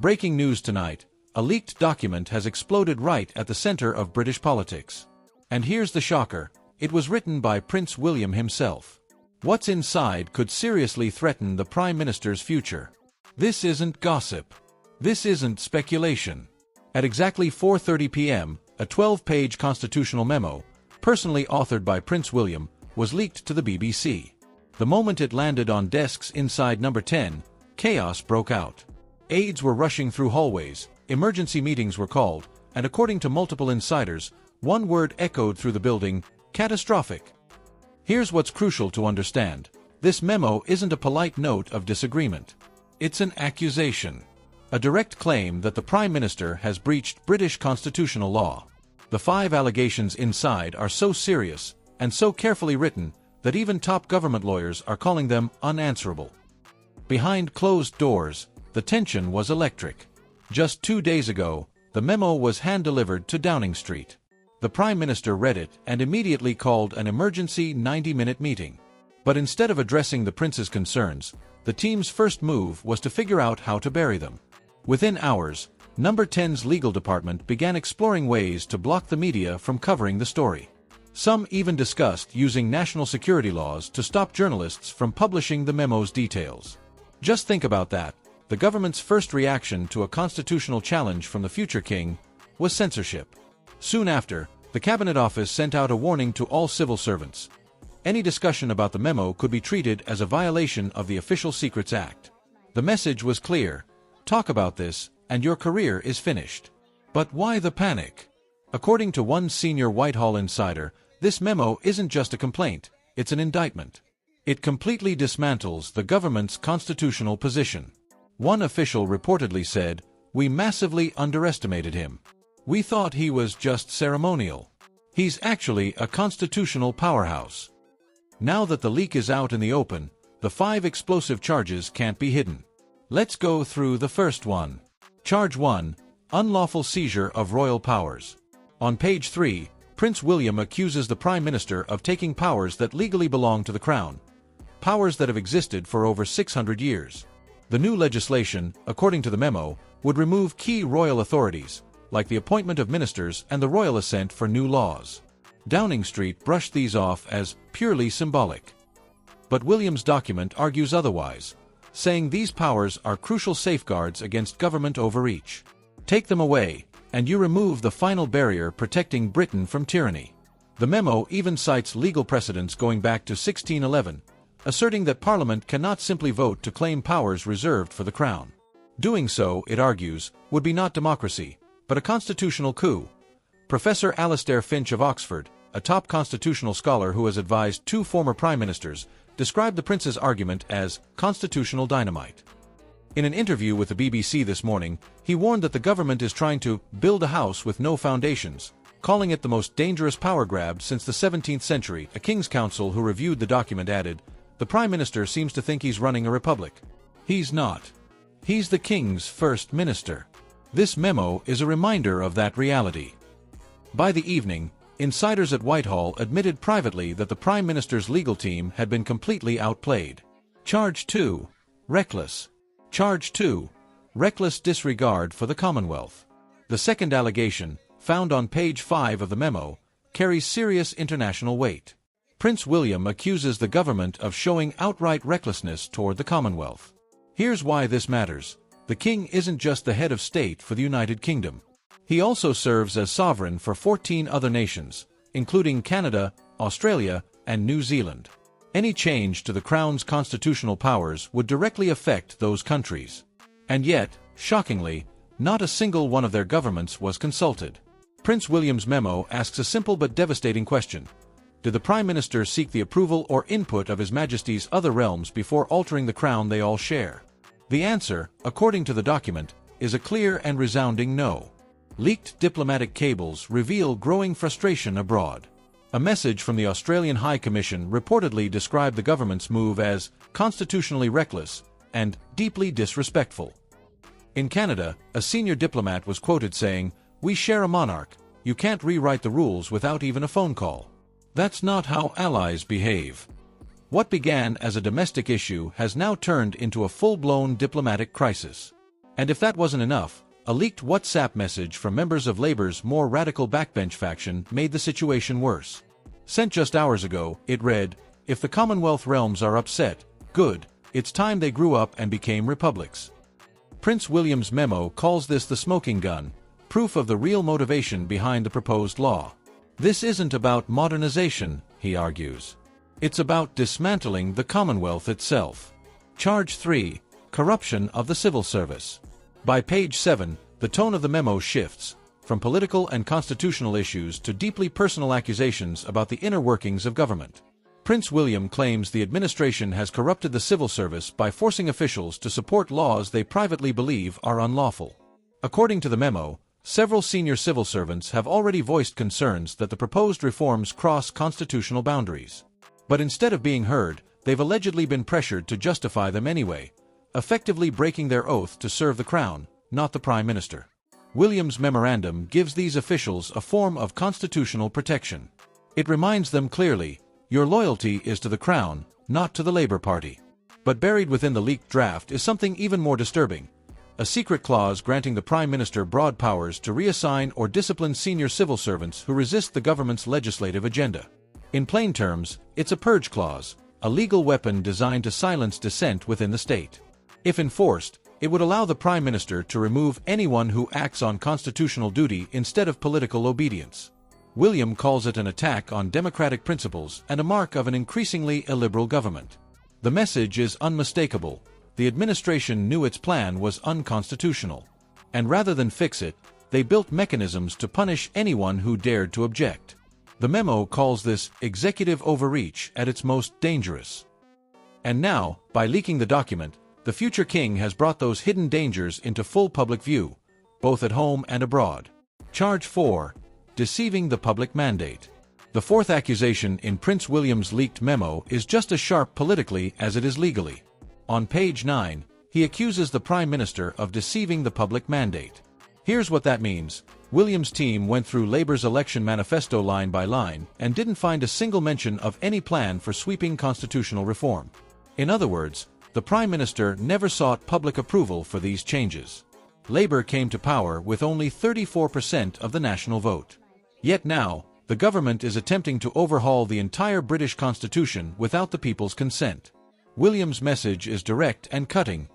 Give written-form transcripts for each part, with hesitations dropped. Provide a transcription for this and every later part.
Breaking news tonight, a leaked document has exploded right at the center of British politics. And here's the shocker, it was written by Prince William himself. What's inside could seriously threaten the Prime Minister's future. This isn't gossip. This isn't speculation. At exactly 4:30 p.m., a 12-page constitutional memo, personally authored by Prince William, was leaked to the BBC. The moment it landed on desks inside Number 10, chaos broke out. Aides were rushing through hallways, emergency meetings were called, and according to multiple insiders, one word echoed through the building: catastrophic. Here's what's crucial to understand. This memo isn't a polite note of disagreement. It's an accusation. A direct claim that the Prime Minister has breached British constitutional law. The 5 allegations inside are so serious and so carefully written that even top government lawyers are calling them unanswerable. Behind closed doors, the tension was electric. Just 2 days ago, the memo was hand-delivered to Downing Street. The Prime Minister read it and immediately called an emergency 90-minute meeting. But instead of addressing the Prince's concerns, the team's first move was to figure out how to bury them. Within hours, Number 10's legal department began exploring ways to block the media from covering the story. Some even discussed using national security laws to stop journalists from publishing the memo's details. Just think about that. The government's first reaction to a constitutional challenge from the future king was censorship. Soon after, the Cabinet Office sent out a warning to all civil servants. Any discussion about the memo could be treated as a violation of the Official Secrets Act. The message was clear: talk about this, and your career is finished. But why the panic? According to one senior Whitehall insider, this memo isn't just a complaint, it's an indictment. It completely dismantles the government's constitutional position. One official reportedly said, "We massively underestimated him. We thought he was just ceremonial. He's actually a constitutional powerhouse." Now that the leak is out in the open, the 5 explosive charges can't be hidden. Let's go through the first one. Charge 1: Unlawful seizure of royal powers. On page 3, Prince William accuses the Prime Minister of taking powers that legally belong to the Crown, powers that have existed for over 600 years. The new legislation, according to the memo, would remove key royal authorities, like the appointment of ministers and the royal assent for new laws. Downing Street brushed these off as purely symbolic. But William's document argues otherwise, saying these powers are crucial safeguards against government overreach. Take them away, and you remove the final barrier protecting Britain from tyranny. The memo even cites legal precedents going back to 1611, asserting that Parliament cannot simply vote to claim powers reserved for the Crown. Doing so, it argues, would be not democracy, but a constitutional coup. Professor Alastair Finch of Oxford, a top constitutional scholar who has advised 2 former prime ministers, described the Prince's argument as constitutional dynamite. In an interview with the BBC this morning, he warned that the government is trying to build a house with no foundations, calling it the most dangerous power grab since the 17th century. A King's Counsel who reviewed the document added, "The Prime Minister seems to think he's running a republic. He's not. He's the King's First Minister." This memo is a reminder of that reality. By the evening, insiders at Whitehall admitted privately that the Prime Minister's legal team had been completely outplayed. Charge 2: Reckless. Charge 2: Reckless disregard for the Commonwealth. The second allegation, found on page 5 of the memo, carries serious international weight. Prince William accuses the government of showing outright recklessness toward the Commonwealth. Here's why this matters. The King isn't just the head of state for the United Kingdom. He also serves as sovereign for 14 other nations, including Canada, Australia, and New Zealand. Any change to the Crown's constitutional powers would directly affect those countries. And yet, shockingly, not a single one of their governments was consulted. Prince William's memo asks a simple but devastating question. Did the Prime Minister seek the approval or input of His Majesty's other realms before altering the Crown they all share? The answer, according to the document, is a clear and resounding no. Leaked diplomatic cables reveal growing frustration abroad. A message from the Australian High Commission reportedly described the government's move as constitutionally reckless and deeply disrespectful. In Canada, a senior diplomat was quoted saying, "We share a monarch. You can't rewrite the rules without even a phone call." That's not how allies behave. What began as a domestic issue has now turned into a full-blown diplomatic crisis. And if that wasn't enough, a leaked WhatsApp message from members of Labour's more radical backbench faction made the situation worse. Sent just hours ago, it read, "If the Commonwealth realms are upset, good, it's time they grew up and became republics." Prince William's memo calls this the smoking gun, proof of the real motivation behind the proposed law. This isn't about modernization, he argues. It's about dismantling the Commonwealth itself. Charge 3. Corruption of the civil service. By page 7, the tone of the memo shifts, from political and constitutional issues to deeply personal accusations about the inner workings of government. Prince William claims the administration has corrupted the civil service by forcing officials to support laws they privately believe are unlawful. According to the memo, several senior civil servants have already voiced concerns that the proposed reforms cross constitutional boundaries. But instead of being heard, they've allegedly been pressured to justify them anyway, effectively breaking their oath to serve the Crown, not the Prime Minister. William's memorandum gives these officials a form of constitutional protection. It reminds them clearly, your loyalty is to the Crown, not to the Labour Party. But buried within the leaked draft is something even more disturbing, a secret clause granting the Prime Minister broad powers to reassign or discipline senior civil servants who resist the government's legislative agenda. In plain terms, it's a purge clause, a legal weapon designed to silence dissent within the state. If enforced, it would allow the Prime Minister to remove anyone who acts on constitutional duty instead of political obedience. William calls it an attack on democratic principles and a mark of an increasingly illiberal government. The message is unmistakable. The administration knew its plan was unconstitutional. And rather than fix it, they built mechanisms to punish anyone who dared to object. The memo calls this executive overreach at its most dangerous. And now, by leaking the document, the future king has brought those hidden dangers into full public view, both at home and abroad. Charge 4. Deceiving the public mandate. The fourth accusation in Prince William's leaked memo is just as sharp politically as it is legally. On page 9, he accuses the Prime Minister of deceiving the public mandate. Here's what that means. William's team went through Labour's election manifesto line by line and didn't find a single mention of any plan for sweeping constitutional reform. In other words, the Prime Minister never sought public approval for these changes. Labour came to power with only 34% of the national vote. Yet now, the government is attempting to overhaul the entire British Constitution without the people's consent. William's message is direct and cutting.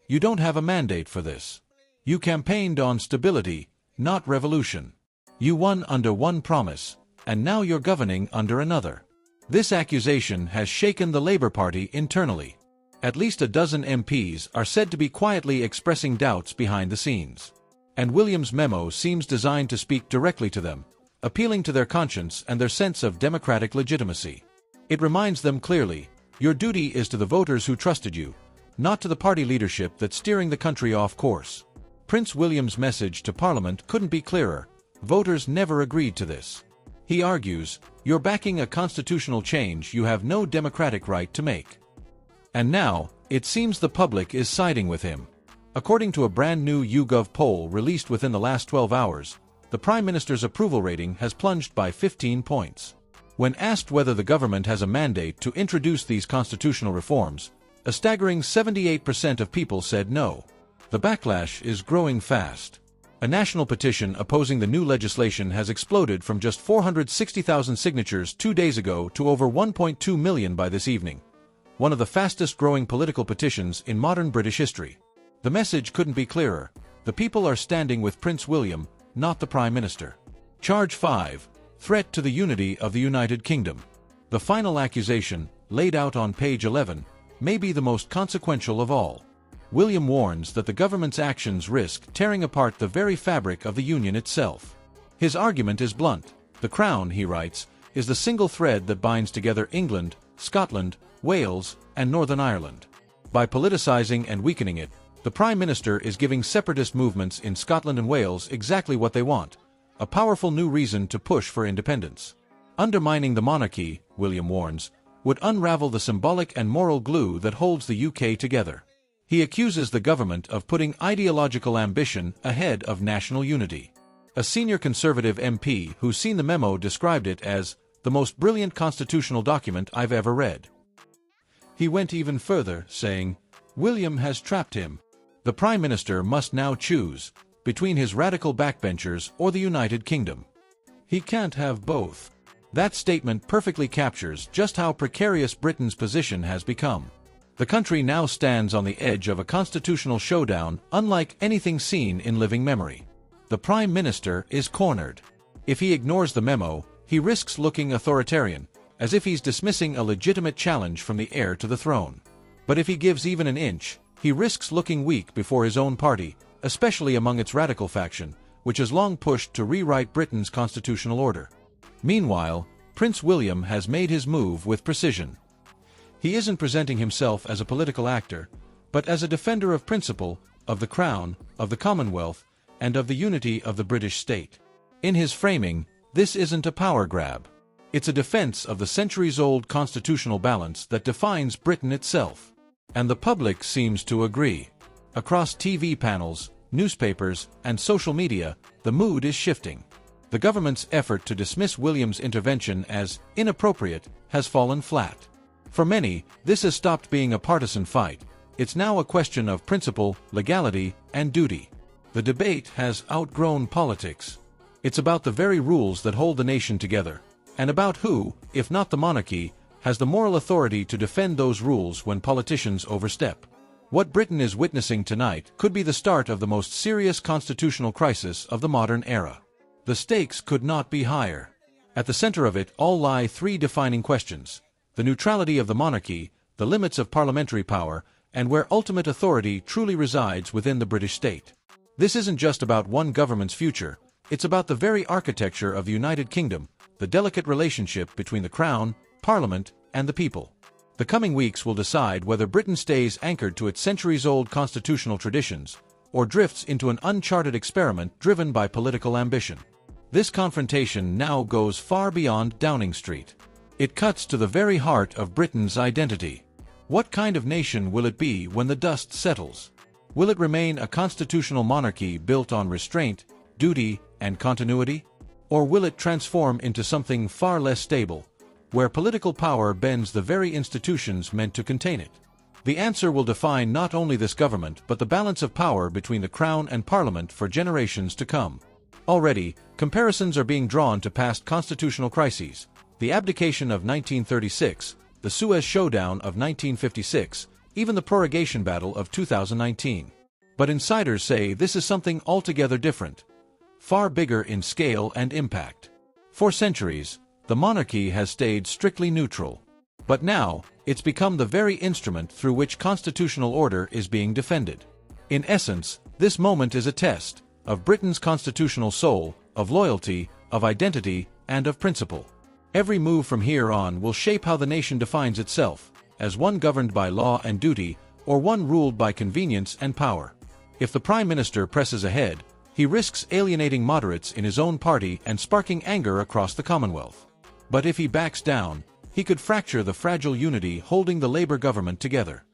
You don't have a mandate for this. You campaigned on stability, not revolution. You won under one promise, and now you're governing under another. This accusation has shaken the Labour Party internally. At least a dozen MPs are said to be quietly expressing doubts behind the scenes. And William's memo seems designed to speak directly to them, appealing to their conscience and their sense of democratic legitimacy. It reminds them clearly, your duty is to the voters who trusted you, not to the party leadership that's steering the country off course. Prince William's message to Parliament couldn't be clearer. Voters never agreed to this. He argues, you're backing a constitutional change you have no democratic right to make. And now, it seems the public is siding with him. According to a brand new YouGov poll released within the last 12 hours, the Prime Minister's approval rating has plunged by 15 points. When asked whether the government has a mandate to introduce these constitutional reforms, a staggering 78% of people said no. The backlash is growing fast. A national petition opposing the new legislation has exploded from just 460,000 signatures 2 days ago to over 1.2 million by this evening, one of the fastest-growing political petitions in modern British history. The message couldn't be clearer. The people are standing with Prince William, not the Prime Minister. Charge 5. Threat to the unity of the United Kingdom. The final accusation, laid out on page 11, may be the most consequential of all. William warns that the government's actions risk tearing apart the very fabric of the Union itself. His argument is blunt. The Crown, he writes, is the single thread that binds together England, Scotland, Wales, and Northern Ireland. By politicizing and weakening it, the Prime Minister is giving separatist movements in Scotland and Wales exactly what they want, a powerful new reason to push for independence. Undermining the monarchy, William warns, would unravel the symbolic and moral glue that holds the UK together. He accuses the government of putting ideological ambition ahead of national unity. A senior Conservative MP who's seen the memo described it as the most brilliant constitutional document I've ever read. He went even further, saying, William has trapped him. The Prime Minister must now choose between his radical backbenchers or the United Kingdom. He can't have both. That statement perfectly captures just how precarious Britain's position has become. The country now stands on the edge of a constitutional showdown unlike anything seen in living memory. The Prime Minister is cornered. If he ignores the memo, he risks looking authoritarian, as if he's dismissing a legitimate challenge from the heir to the throne. But if he gives even an inch, he risks looking weak before his own party, especially among its radical faction, which has long pushed to rewrite Britain's constitutional order. Meanwhile, Prince William has made his move with precision. He isn't presenting himself as a political actor, but as a defender of principle, of the Crown, of the Commonwealth, and of the unity of the British state. In his framing, this isn't a power grab. It's a defense of the centuries-old constitutional balance that defines Britain itself. And the public seems to agree. Across TV panels, newspapers, and social media, the mood is shifting. The government's effort to dismiss William's intervention as inappropriate has fallen flat. For many, this has stopped being a partisan fight. It's now a question of principle, legality, and duty. The debate has outgrown politics. It's about the very rules that hold the nation together, and about who, if not the monarchy, has the moral authority to defend those rules when politicians overstep. What Britain is witnessing tonight could be the start of the most serious constitutional crisis of the modern era. The stakes could not be higher. At the center of it all lie three defining questions: the neutrality of the monarchy, the limits of parliamentary power, and where ultimate authority truly resides within the British state. This isn't just about one government's future, it's about the very architecture of the United Kingdom, the delicate relationship between the Crown, Parliament, and the people. The coming weeks will decide whether Britain stays anchored to its centuries-old constitutional traditions, or drifts into an uncharted experiment driven by political ambition. This confrontation now goes far beyond Downing Street. It cuts to the very heart of Britain's identity. What kind of nation will it be when the dust settles? Will it remain a constitutional monarchy built on restraint, duty, and continuity? Or will it transform into something far less stable, where political power bends the very institutions meant to contain it? The answer will define not only this government but the balance of power between the Crown and Parliament for generations to come. Already, comparisons are being drawn to past constitutional crises: the abdication of 1936, the Suez Showdown of 1956, even the prorogation battle of 2019. But insiders say this is something altogether different, far bigger in scale and impact. For centuries, the monarchy has stayed strictly neutral. But now, it's become the very instrument through which constitutional order is being defended. In essence, this moment is a test of Britain's constitutional soul, of loyalty, of identity, and of principle. Every move from here on will shape how the nation defines itself, as one governed by law and duty, or one ruled by convenience and power. If the Prime Minister presses ahead, he risks alienating moderates in his own party and sparking anger across the Commonwealth. But if he backs down, he could fracture the fragile unity holding the Labour government together.